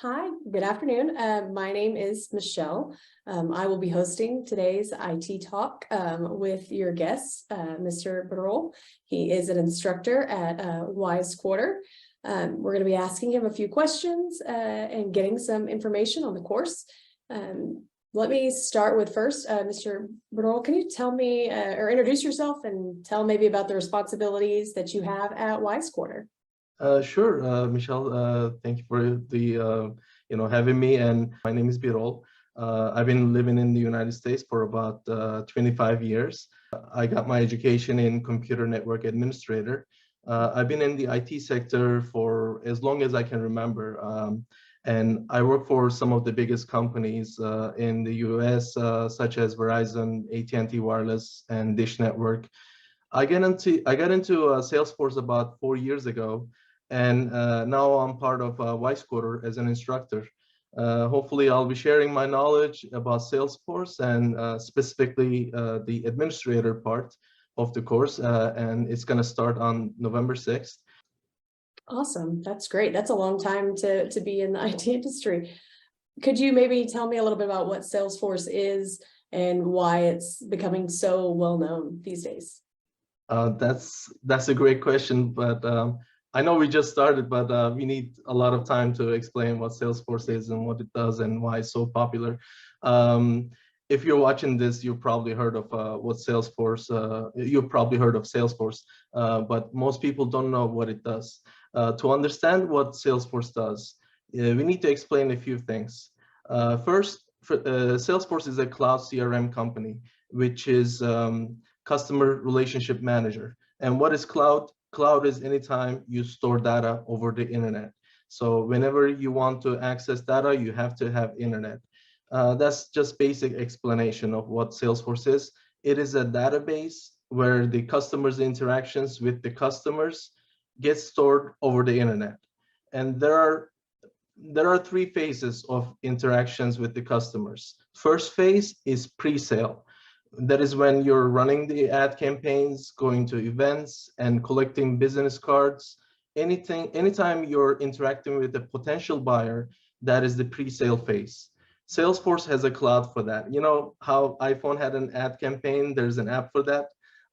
Hi, good afternoon. My name is Michelle. I will be hosting today's IT talk with your guest, Mr. Burrell. He is an instructor at Wise Quarter. We're going to be asking him a few questions and getting some information on the course. Let me start with first, Mr. Burrell, can you tell me or introduce yourself and tell maybe about the responsibilities that you have at Wise Quarter? Sure, Michelle. Thank you for the having me. And my name is Birol. I've been living in the United States for about 25 years. I got my education in computer network administrator. I've been in the IT sector for as long as I can remember. And I work for some of the biggest companies in the US, such as Verizon, AT&T Wireless, and Dish Network. I got into Salesforce about 4 years ago, and now I'm part of Wise Quarter as an instructor. Hopefully, I'll be sharing my knowledge about Salesforce and specifically the administrator part of the course, and it's going to start on November 6th. Awesome. That's great. That's a long time to be in the IT industry. Could you maybe tell me a little bit about what Salesforce is and why it's becoming so well known these days? That's a great question, but I know we just started, but we need a lot of time to explain what Salesforce is and what it does and why it's so popular. If you're watching this, you've probably heard of what Salesforce. You've probably heard of Salesforce, but most people don't know what it does. To understand what Salesforce does, we need to explain a few things. First, Salesforce is a cloud CRM company, which is customer relationship manager. And what is cloud? Cloud is anytime you store data over the internet. So whenever you want to access data, you have to have internet. That's just basic explanation of what Salesforce is. It is a database where the customer's interactions with the customers get stored over the internet. And there are three phases of interactions with the customers. First phase is pre-sale. That is when you're running the ad campaigns, going to events, and collecting business cards. Anytime you're interacting with a potential buyer, that is the pre-sale phase. Salesforce has a cloud for that. You know how iPhone had an ad campaign? There's an app for that.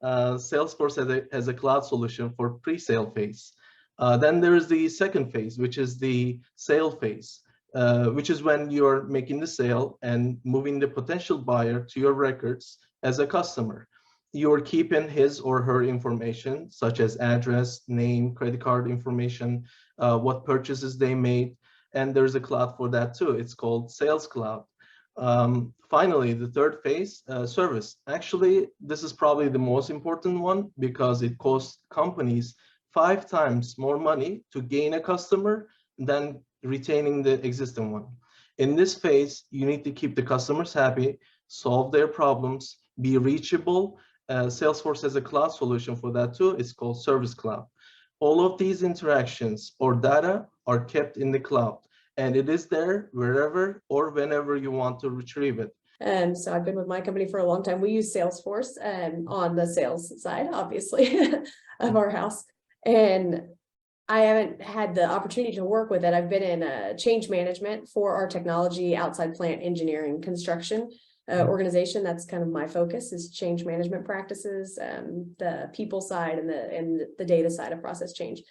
Salesforce has a cloud solution for pre-sale phase. Then there's the second phase, which is the sale phase, which is when you're making the sale and moving the potential buyer to your records as a customer. You're keeping his or her information, such as address, name, credit card information, what purchases they made, and there's a cloud for that too. It's called Sales Cloud. Finally, the third phase, service. Actually, this is probably the most important one because it costs companies 5 times more money to gain a customer than retaining the existing one. In this phase, you need to keep the customers happy, solve their problems, be reachable. Salesforce has a cloud solution for that too. It's called Service Cloud. All of these interactions or data are kept in the cloud, and it is there wherever or whenever you want to retrieve it. And so I've been with my company for a long time. We use Salesforce on the sales side, obviously, of our house. And I haven't had the opportunity to work with it. I've been in change management for our technology outside plant engineering construction organization. That's kind of my focus is change management practices, the people side and the data side of process change.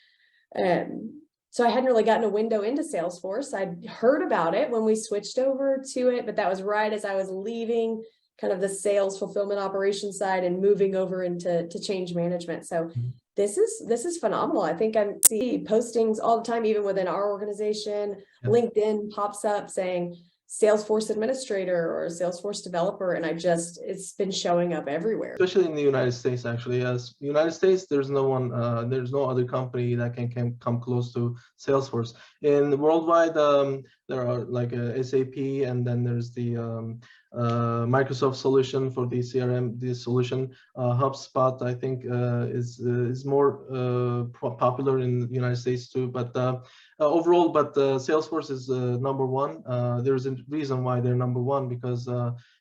So I hadn't really gotten a window into Salesforce. I'd heard about it when we switched over to it, but that was right as I was leaving kind of the sales fulfillment operations side and moving over into change management. So this is phenomenal. I think I see postings all the time, even within our organization. Yep. LinkedIn pops up saying Salesforce administrator or Salesforce developer, and it's been showing up everywhere. Especially in the United States, actually. As United States, there's no other company that can come close to Salesforce. In worldwide, there are like SAP, and then there's the Microsoft solution for the CRM. This solution, HubSpot, I think, is more popular in the United States too. But overall, but Salesforce is number one. There's a reason why they're number one, because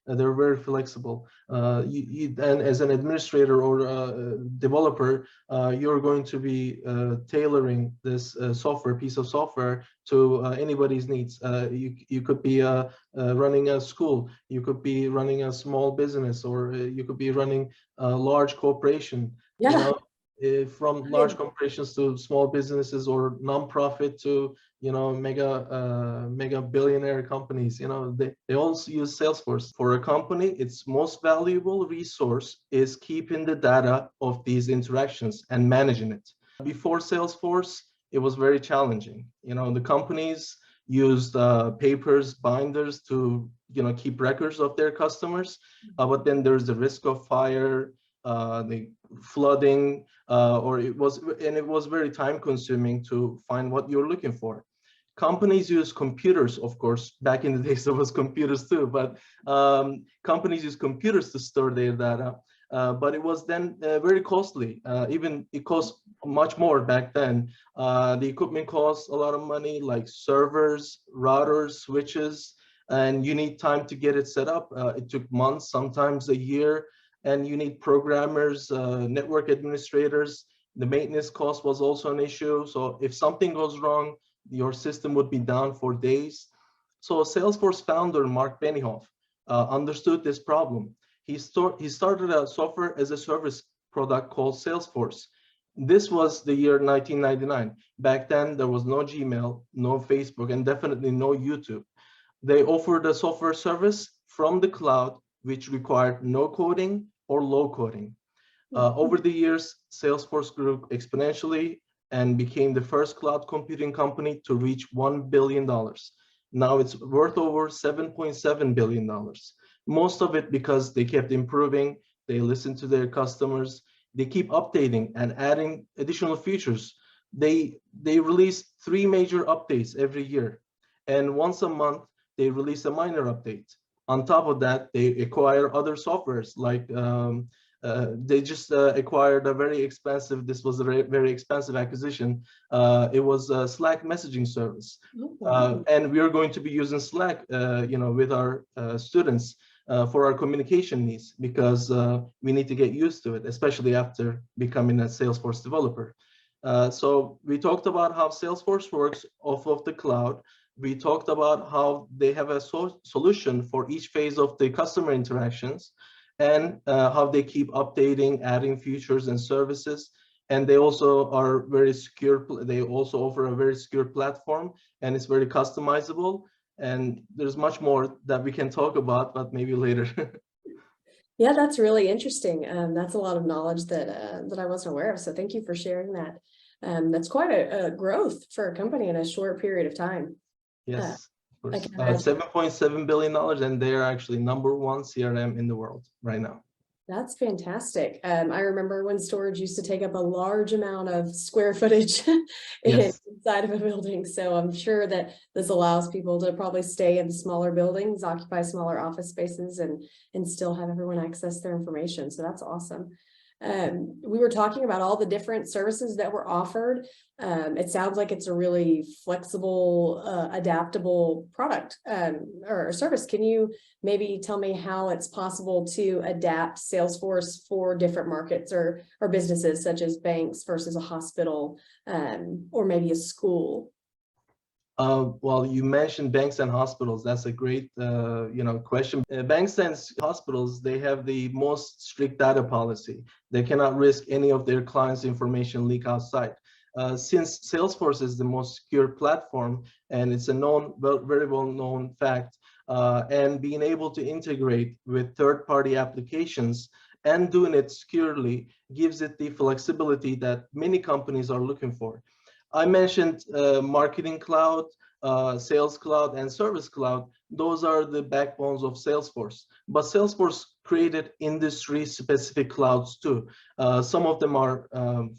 they're very flexible. And as an administrator or developer, you're going to be tailoring this piece of software to anybody's needs. You could be running a school, you could be running a small business, or you could be running a large corporation. Yeah. You know, from large corporations to small businesses, or nonprofit to mega billionaire companies. They all use Salesforce. For a company, its most valuable resource is keeping the data of these interactions and managing it. Before Salesforce, it was very challenging. The companies used papers, binders to keep records of their customers, but then there's the risk of fire, the flooding, it was very time consuming to find what you're looking for. Companies use computers, of course. Back in the days there was computers too, but companies use computers to store their data. But it was then very costly. Even it cost much more back then. The equipment costs a lot of money, like servers, routers, switches, and you need time to get it set up. It took months, sometimes a year. And you need programmers, network administrators. The maintenance cost was also an issue. So if something goes wrong, your system would be down for days. So Salesforce founder, Mark Benioff, understood this problem. He started a software as a service product called Salesforce. This was the year 1999. Back then, there was no Gmail, no Facebook, and definitely no YouTube. They offered a software service from the cloud, which required no coding or low coding. Over the years, Salesforce grew exponentially and became the first cloud computing company to reach $1 billion. Now it's worth over $7.7 billion. Most of it because they kept improving, they listened to their customers, they keep updating and adding additional features. They release 3 major updates every year, and once a month, they release a minor update. On top of that, they acquire other softwares, like they just acquired a very expensive, this was a very expensive acquisition. It was a Slack messaging service. And we are going to be using Slack with our students for our communication needs, because we need to get used to it, especially after becoming a Salesforce developer. So we talked about how Salesforce works off of the cloud. We talked about how they have a solution for each phase of the customer interactions, and how they keep updating, adding features and services. And they also are very secure. They also offer a very secure platform, and it's very customizable. And there's much more that we can talk about, but maybe later. Yeah, that's really interesting. That's a lot of knowledge that I wasn't aware of. So thank you for sharing that. That's quite a growth for a company in a short period of time. Yes, of I course. can imagine. $7.7 billion, and they're actually #1 CRM in the world right now. That's fantastic. I remember when storage used to take up a large amount of square footage Yes. inside of a building. So I'm sure that this allows people to probably stay in smaller buildings, occupy smaller office spaces, and still have everyone access their information. So that's awesome. We were talking about all the different services that were offered. It sounds like it's a really flexible, adaptable product or service. Can you maybe tell me how it's possible to adapt Salesforce for different markets or businesses, such as banks versus a hospital, or maybe a school? Well, you mentioned banks and hospitals. That's a great, question. Banks and hospitals, they have the most strict data policy. They cannot risk any of their clients' information leak outside. Since Salesforce is the most secure platform, and it's a very well-known fact, and being able to integrate with third-party applications and doing it securely gives it the flexibility that many companies are looking for. I mentioned Marketing Cloud, Sales Cloud, and Service Cloud. Those are the backbones of Salesforce. But Salesforce created industry-specific clouds too. Some of them are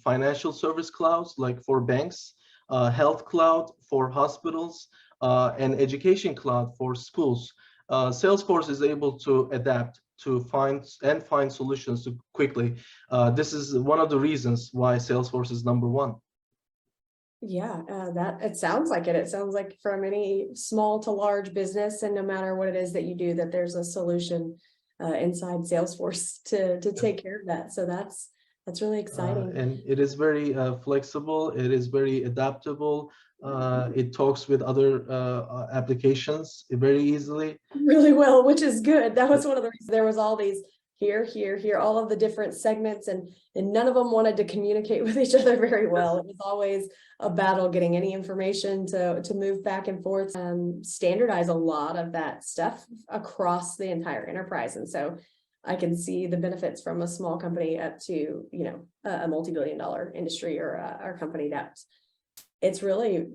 financial service clouds, like for banks, health cloud for hospitals, and education cloud for schools. Salesforce is able to adapt to find solutions quickly. This is one of the reasons why Salesforce is #1. Yeah, that it sounds like it. It sounds like from any small to large business, and no matter what it is that you do, that there's a solution inside Salesforce to take care of that. So that's really exciting. And it is very flexible. It is very adaptable. It talks with other applications very easily. Really well, which is good. That was one of the reasons there was all these here, all of the different segments, and none of them wanted to communicate with each other very well. It was always a battle getting any information to move back and forth, standardize a lot of that stuff across the entire enterprise. And so I can see the benefits from a small company up to, you know, a multi-billion-dollar industry or a company that's it's really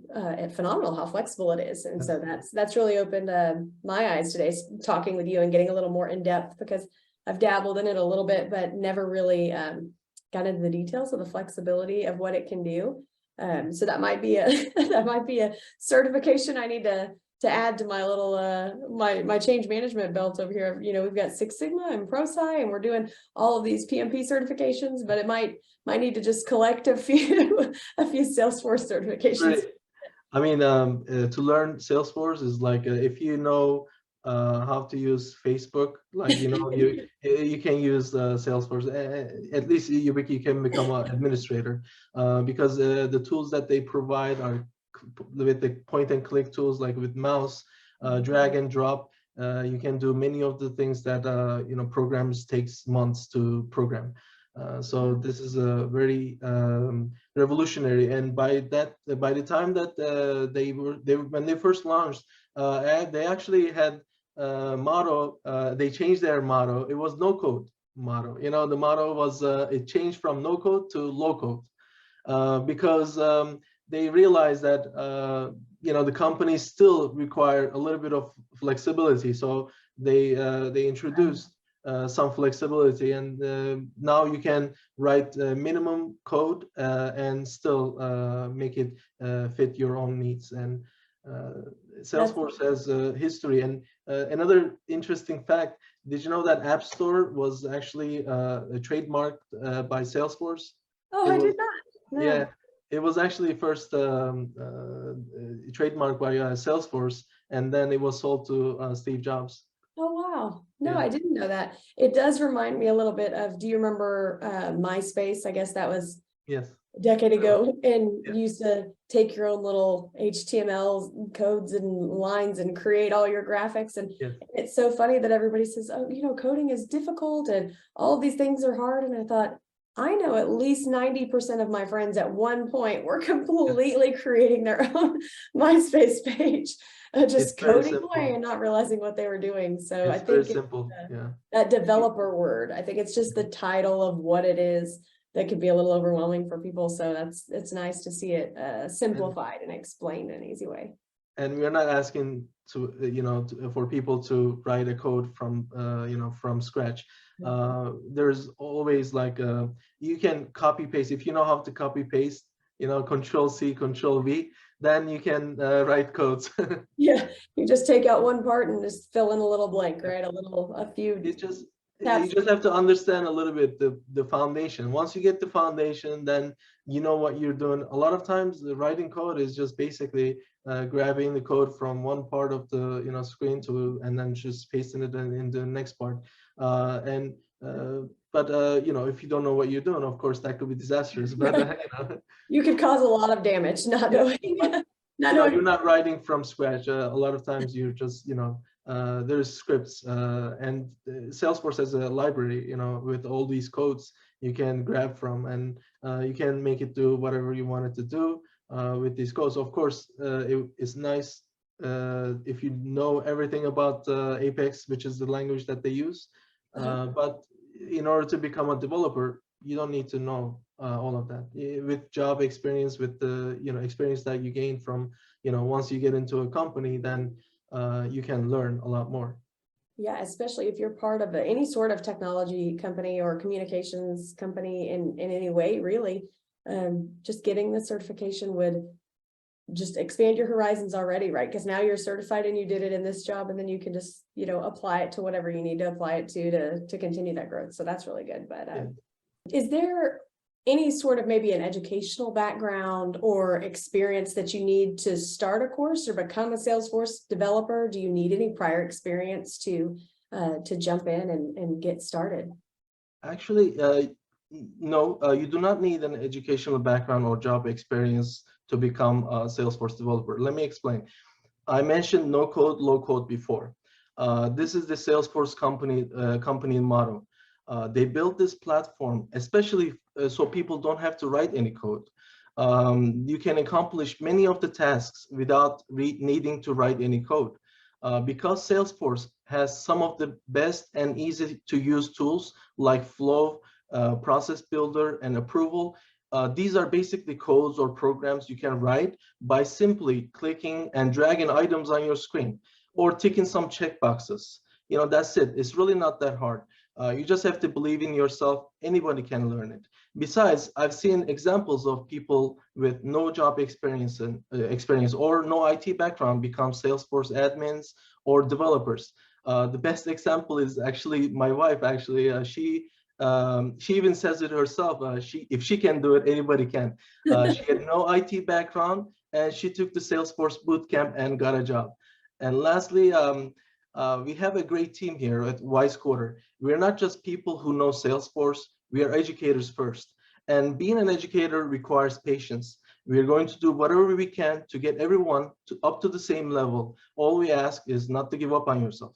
phenomenal how flexible it is. And so that's really opened my eyes today, talking with you and getting a little more in depth, because I've dabbled in it a little bit, but never really got into the details of the flexibility of what it can do. So that might be a that might be a certification I need to add to my little my change management belt over here. You know, we've got Six Sigma and ProSci, and we're doing all of these PMP certifications, but it might need to just collect a few a few Salesforce certifications. Right. I mean, to learn Salesforce is like if you know how to use Facebook, like you can use Salesforce. At least you can become an administrator because the tools that they provide are with the point and click tools, like with mouse, drag and drop. You can do many of the things that programs takes months to program. So this is a very revolutionary, and by the time that when they first launched, they actually had motto. They changed their motto. It was no code motto. You know, the motto was it changed from no code to low code because they realized that the companies still require a little bit of flexibility. So they introduced some flexibility, and now you can write minimum code and still make it fit your own needs. And Salesforce has a history. And another interesting fact, did you know that App Store was actually trademarked by Salesforce? Oh, I did not. No. Yeah, it was actually first trademarked by Salesforce, and then it was sold to Steve Jobs. Oh, wow. No, Yeah. I didn't know that. It does remind me a little bit of, do you remember MySpace? I guess that was Yes. a decade ago, and Yeah. you used to take your own little HTML codes and lines and create all your graphics. And Yes. it's so funny that everybody says, oh, you know, coding is difficult and all of these things are hard. And I thought, I know at least 90% of my friends at one point were completely creating their own MySpace page, just coding away and not realizing what they were doing. So I It's very think simple. Yeah. that developer word, I think it's just the title of what it is that could be a little overwhelming for people. So it's nice to see it simplified and explained in an easy way. And we're not asking for people to write a code from from scratch. There's always like you can copy paste. If you know how to copy paste, Control C, Control V, then you can write codes. Yeah, you just take out one part and just fill in a little blank, right? A few. You just have to understand a little bit the foundation. Once you get the foundation, then you know what you're doing. A lot of times the writing code is just basically grabbing the code from one part of the screen and then just pasting it in the next part. But if you don't know what you're doing, of course that could be disastrous. But you could cause a lot of damage not knowing. You're not writing from scratch. A lot of times you're just there's scripts and Salesforce has a library with all these codes you can grab from, and you can make it do whatever you want it to do with these codes. Of course, it's nice if you know everything about Apex, which is the language that they use. But in order to become a developer, you don't need to know all of that. With job experience, with the experience that you gain from once you get into a company, then you can learn a lot more. Yeah, especially if you're part of any sort of technology company or communications company in any way, really. Just getting the certification would just expand your horizons already, right? Because now you're certified and you did it in this job, and then you can just apply it to whatever you need to apply it to continue that growth. So that's really good. But is there any sort of maybe an educational background or experience that you need to start a course or become a Salesforce developer? Do you need any prior experience to jump in and get started? Actually, no, you do not need an educational background or job experience to become a Salesforce developer. Let me explain. I mentioned no code, low code before. This is the Salesforce company motto. They built this platform, especially so people don't have to write any code. You can accomplish many of the tasks without needing to write any code. Because Salesforce has some of the best and easy to use tools like Flow, Process Builder, and Approval. These are basically codes or programs you can write by simply clicking and dragging items on your screen or ticking some checkboxes. You know, that's it. It's really not that hard. You just have to believe in yourself. Anybody can learn it. Besides, I've seen examples of people with no job experience or no IT background become Salesforce admins or developers. The best example is actually my wife. Actually, she even says it herself. If she can do it, anybody can. She had no IT background, and she took the Salesforce bootcamp and got a job. And lastly, we have a great team here at Wise Quarter. We're not just people who know Salesforce, we are educators first. And being an educator requires patience. We are going to do whatever we can to get everyone up to the same level. All we ask is not to give up on yourself.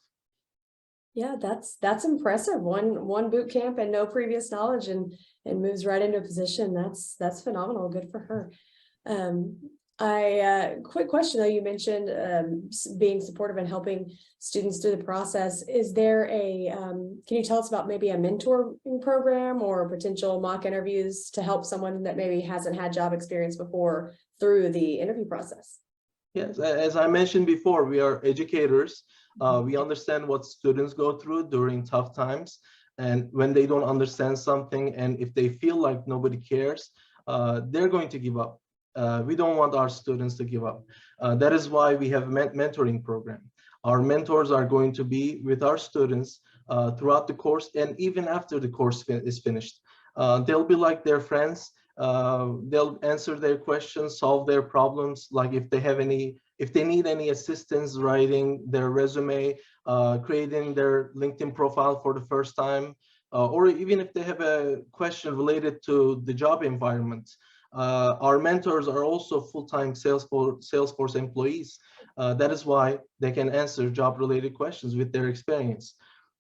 Yeah, that's impressive. One boot camp and no previous knowledge and moves right into a position. That's phenomenal. Good for her. Quick question though, you mentioned being supportive and helping students through the process. Is there can you tell us about maybe a mentoring program or potential mock interviews to help someone that maybe hasn't had job experience before through the interview process? Yes, as I mentioned before, we are educators. We understand what students go through during tough times, and when they don't understand something, and if they feel like nobody cares, they're going to give up. We don't want our students to give up. That is why we have a mentoring program. Our mentors are going to be with our students throughout the course and even after the course is finished. They'll be like their friends. They'll answer their questions, solve their problems. Like if they need any assistance writing their resume, creating their LinkedIn profile for the first time, or even if they have a question related to the job environment. Our mentors are also full-time Salesforce employees. That is why they can answer job-related questions with their experience.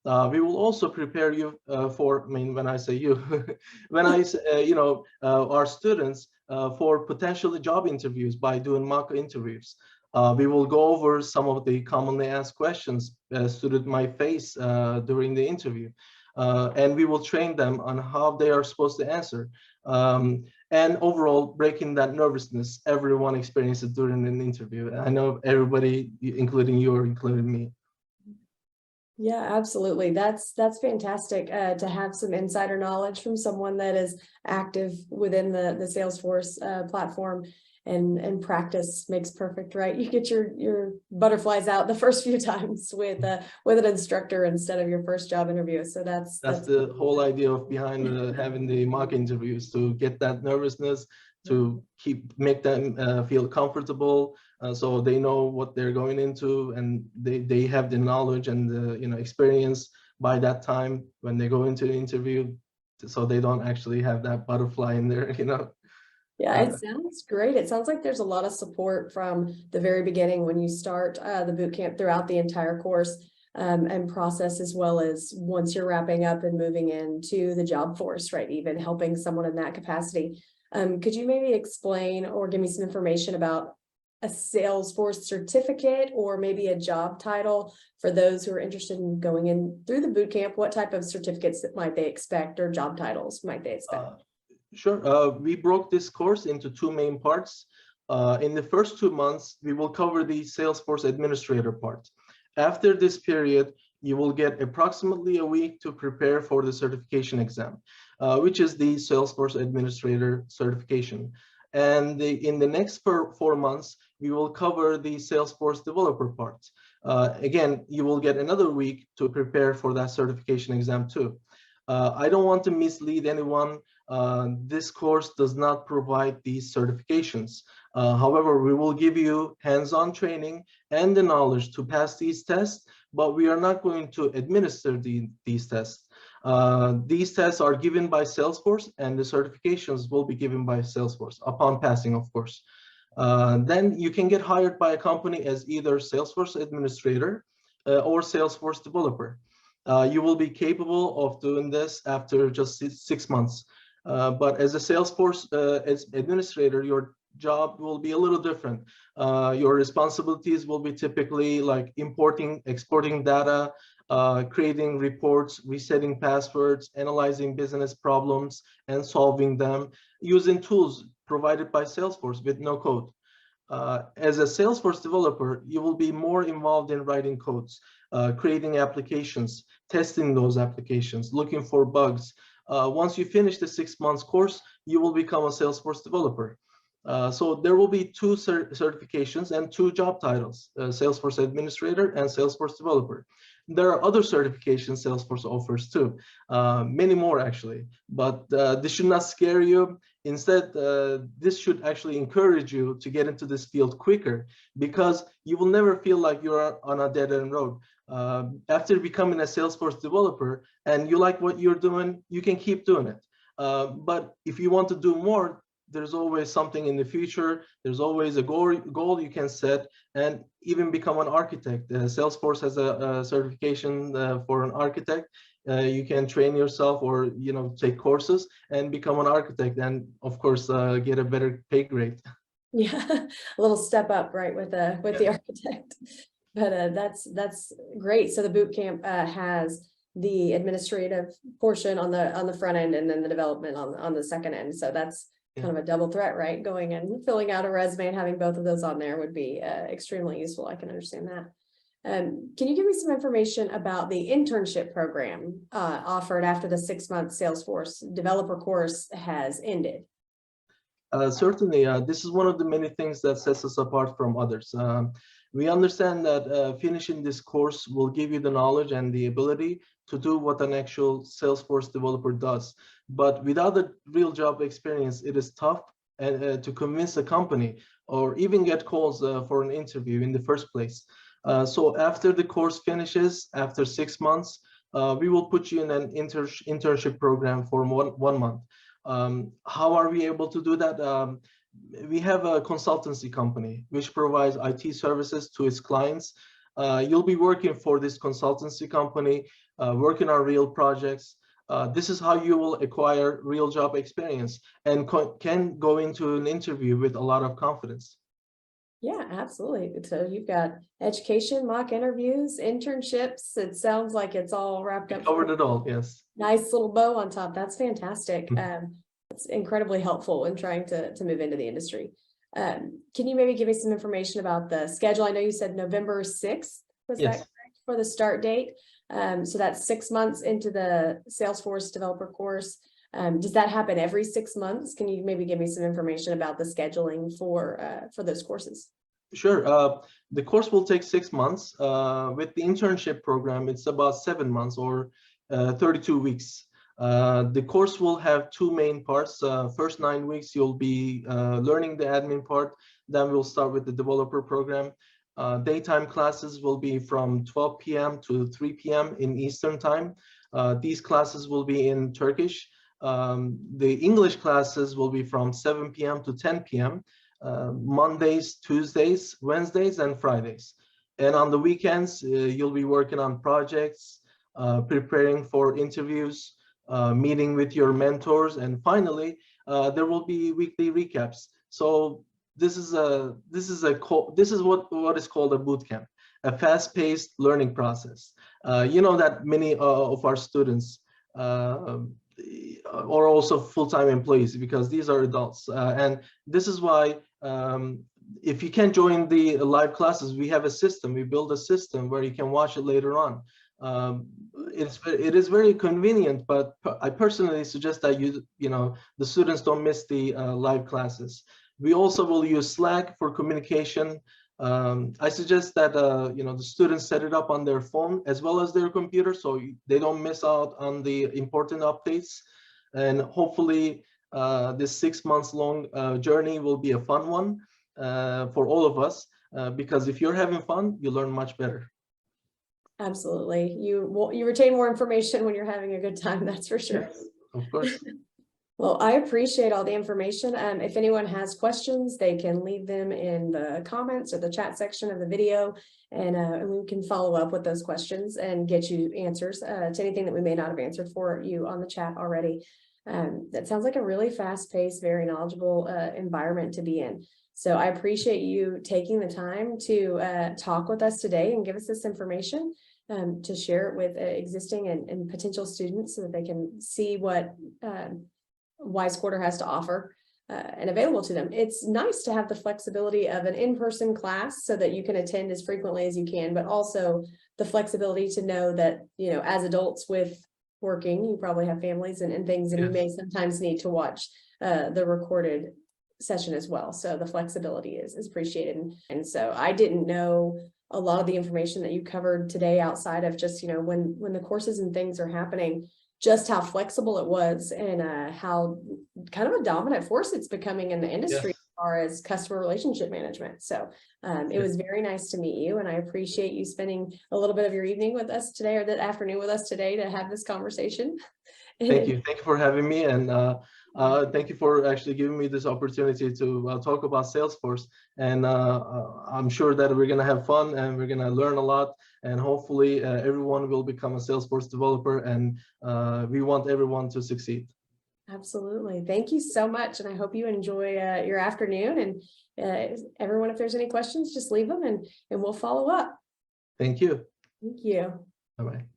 We will also prepare you when I say you, when I say, our students for potential job interviews by doing mock interviews. We will go over some of the commonly asked questions students might face during the interview. And we will train them on how they are supposed to answer. And overall, breaking that nervousness everyone experiences during an interview. I know everybody, including you or including me. Yeah, absolutely. That's fantastic to have some insider knowledge from someone that is active within the Salesforce platform, and practice makes perfect, right? You get your butterflies out the first few times with an instructor instead of your first job interview. So that's the whole idea of behind having the mock interviews, to get that nervousness, to make them feel comfortable, so they know what they're going into, and they have the knowledge and the experience by that time when they go into the interview, so they don't actually have that butterfly in there. Yeah, it sounds great. It sounds like there's a lot of support from the very beginning when you start the boot camp throughout the entire course and process, as well as once you're wrapping up and moving into the job force, right? Even helping someone in that capacity. Could you maybe explain or give me some information about a Salesforce certificate or maybe a job title for those who are interested in going in through the boot camp? What type of certificates might they expect, or job titles might they expect? Sure. We broke this course into two main parts. In the first 2 months, we will cover the Salesforce administrator part. After this period, you will get approximately a week to prepare for the certification exam, which is the Salesforce Administrator certification. And in the next 4 months, we will cover the Salesforce Developer part. Again, you will get another week to prepare for that certification exam too. I don't want to mislead anyone. This course does not provide these certifications. However, we will give you hands-on training and the knowledge to pass these tests, but we are not going to administer these tests. These tests are given by Salesforce, and the certifications will be given by Salesforce upon passing, of course. Then you can get hired by a company as either Salesforce administrator or Salesforce developer. You will be capable of doing this after just 6 months. But as a Salesforce as administrator, your job will be a little different. Your responsibilities will be typically like importing, exporting data, creating reports, resetting passwords, analyzing business problems, and solving them using tools provided by Salesforce with no code. As a Salesforce developer, you will be more involved in writing codes, creating applications, testing those applications, looking for bugs. Once you finish the 6 months course, you will become a Salesforce developer. So there will be two certifications and two job titles, Salesforce Administrator and Salesforce Developer. There are other certifications Salesforce offers too, many more actually, but this should not scare you. Instead, this should actually encourage you to get into this field quicker, because you will never feel like you're on a dead-end road. After becoming a Salesforce developer and you like what you're doing, you can keep doing it. But if you want to do more, there's always something in the future. There's always a goal you can set and even become an architect. Salesforce has a certification for an architect. You can train yourself or take courses and become an architect, and of course get a better pay grade. Yeah, a little step up, right, with the architect. But that's great. So the boot camp has the administrative portion on the front end, and then the development on the second end. So that's kind of a double threat, right? Going and filling out a resume and having both of those on there would be extremely useful. I can understand that. Can you give me some information about the internship program offered after the 6-month Salesforce developer course has ended? Certainly, this is one of the many things that sets us apart from others. We understand that finishing this course will give you the knowledge and the ability to do what an actual Salesforce developer does. But without a real job experience, it is tough to convince a company or even get calls for an interview in the first place. So after the course finishes, after 6 months, we will put you in an internship program for one month. How are we able to do that? We have a consultancy company which provides IT services to its clients. You'll be working for this consultancy company, working on real projects. This is how you will acquire real job experience and can go into an interview with a lot of confidence. Yeah, absolutely. So you've got education, mock interviews, internships. It sounds like it's all wrapped up. Covered it all, yes. Nice little bow on top. That's fantastic. It's incredibly helpful in trying to move into the industry. Can you maybe give me some information about the schedule? I know you said November 6th, was that correct, for the start date? So that's 6 months into the Salesforce developer course. Does that happen every 6 months? Can you maybe give me some information about the scheduling for those courses? Sure. The course will take 6 months. With the internship program, it's about 7 months or 32 weeks. The course will have two main parts. First 9 weeks, you'll be learning the admin part. Then we'll start with the developer program. Daytime classes will be from 12 p.m. to 3 p.m. in Eastern time. These classes will be in Turkish. The English classes will be from 7 p.m. to 10 p.m. Mondays, Tuesdays, Wednesdays, and Fridays. And on the weekends, you'll be working on projects, preparing for interviews, meeting with your mentors, and finally, there will be weekly recaps. So this is what is called a boot camp, a fast-paced learning process. You know that many of our students are also full-time employees, because these are adults, and this is why if you can't join the live classes, we have a system. We build a system where you can watch it later on. It is very convenient, but I personally suggest that the students don't miss the live classes. We also will use Slack for communication. I suggest that the students set it up on their phone as well as their computer, so they don't miss out on the important updates. And hopefully this 6 months long journey will be a fun one for all of us, because if you're having fun, you learn much better. Absolutely. You retain more information when you're having a good time, that's for sure. Yes, of course. Well, I appreciate all the information. If anyone has questions, they can leave them in the comments or the chat section of the video, and we can follow up with those questions and get you answers to anything that we may not have answered for you on the chat already. That sounds like a really fast-paced, very knowledgeable environment to be in. So I appreciate you taking the time to talk with us today and give us this information to share it with existing and potential students so that they can see what Wise Quarter has to offer and available to them. It's nice to have the flexibility of an in-person class so that you can attend as frequently as you can, but also the flexibility to know that, you know, as adults with working, you probably have families and things, and you may sometimes need to watch the recorded session as well. So the flexibility is appreciated. And so I didn't know a lot of the information that you covered today outside of just, you know, when the courses and things are happening, just how flexible it was and how kind of a dominant force it's becoming in the industry as far as customer relationship management. So it was very nice to meet you, and I appreciate you spending a little bit of your evening with us today, or the afternoon with us today, to have this conversation. Thank you for having me, and thank you for actually giving me this opportunity to talk about Salesforce. And I'm sure that we're gonna have fun and we're gonna learn a lot, and hopefully everyone will become a Salesforce developer, and we want everyone to succeed. Absolutely. Thank you so much. And I hope you enjoy your afternoon. And everyone, if there's any questions, just leave them and we'll follow up. Thank you. Thank you. Bye-bye.